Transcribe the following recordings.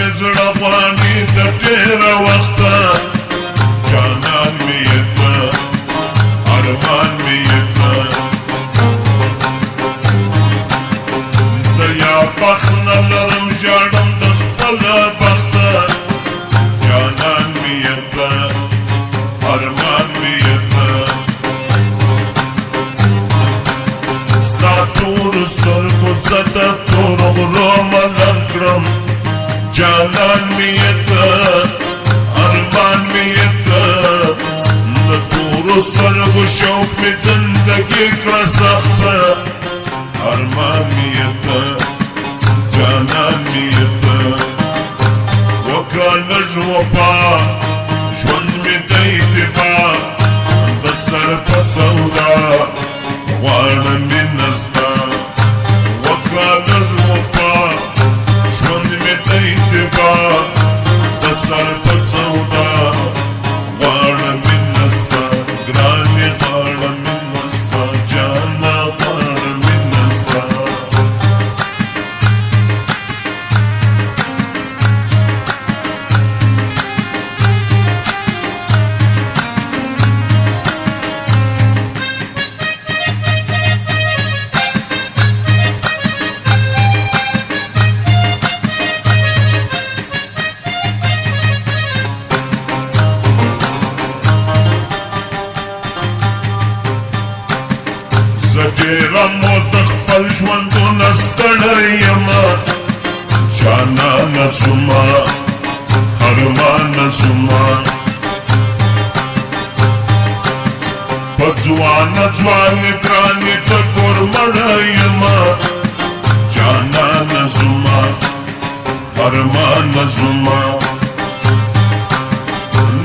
مزړه غواني د ډېره وخته جانان مې یې ته ارمان مې یې ته د یا بخت نه لرم ژاړم د خپله بخته جانان مې یې ته ارمان مې یې ته ستا تورو سترګو زه د تورو غرو ملنګ کړم جانان مې یې ته ارمان مې یې ته د تورو سترګو شوق مې زندګي کړه سخته ارمان مې یې ته جانان مې یې ته وکړه لږ وفا ژوند مې دی اتفاق د سر په سودا غواړم مینه ستا وکړه لږ وفا ژوند مې دی اتفاق د سر په سودا غواړم مینه ستا ګرانې غواړم مینه ستا جانه غواړم مینه ستا زه ډېره موز د خپل ژوندونه ستړی یمه جانانه زما ارمانه زما په ځوانه ځوانې ګرانې د کور مړه یمه جانانه زما ارمانه زما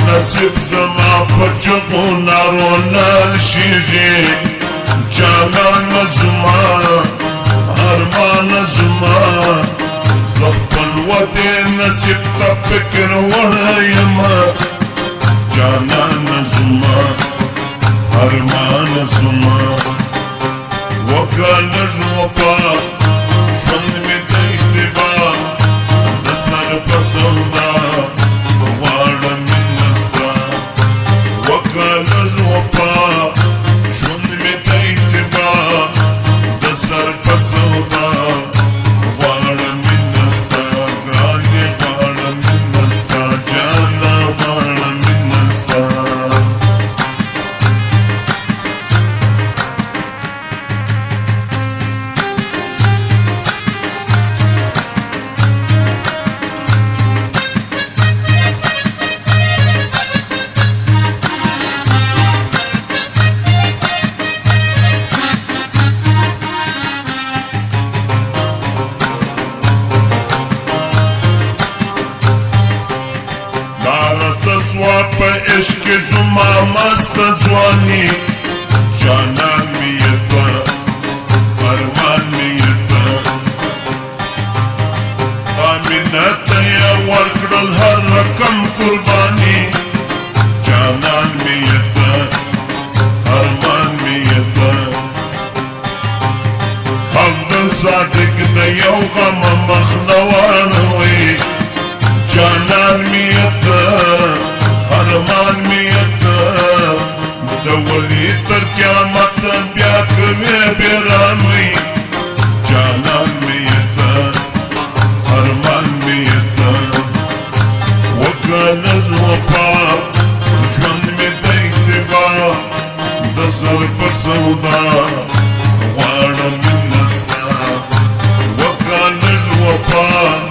نصیب زما په چغو نارو نه لشیږي جانان زما ارمان زما زه خپل ودې نصیب ته فکر وړی یم جانان زما ارمان زما وکړه لږ وفا ژوند مې دی اتباع د سر په سودا غواړم مینه ستا وکړه لږ وفا سر په سودا غواړم مینه ستا ګرانې غواړم مینه ستا جانه غواړم مینه ستا سوا په عشق زما مست ځواني جانان مې یې ته ارمان مې یې ته ستا مینه ته یې ورکړل هر رقم قرباني جانان مې یې ته ارمان مې یې ته عبدل صادق د یو غم مخ نه واړوي جانان مې یې ته ارمان مې یې ته د ولي تر قیامت بیا کوې بېرانوي جانان مې یې ته ارمان مې یې ته وکړه لږ وفا ژوند مې دی اتباع د سر په سودا غواړم مینه ستا وکړه لږ وفا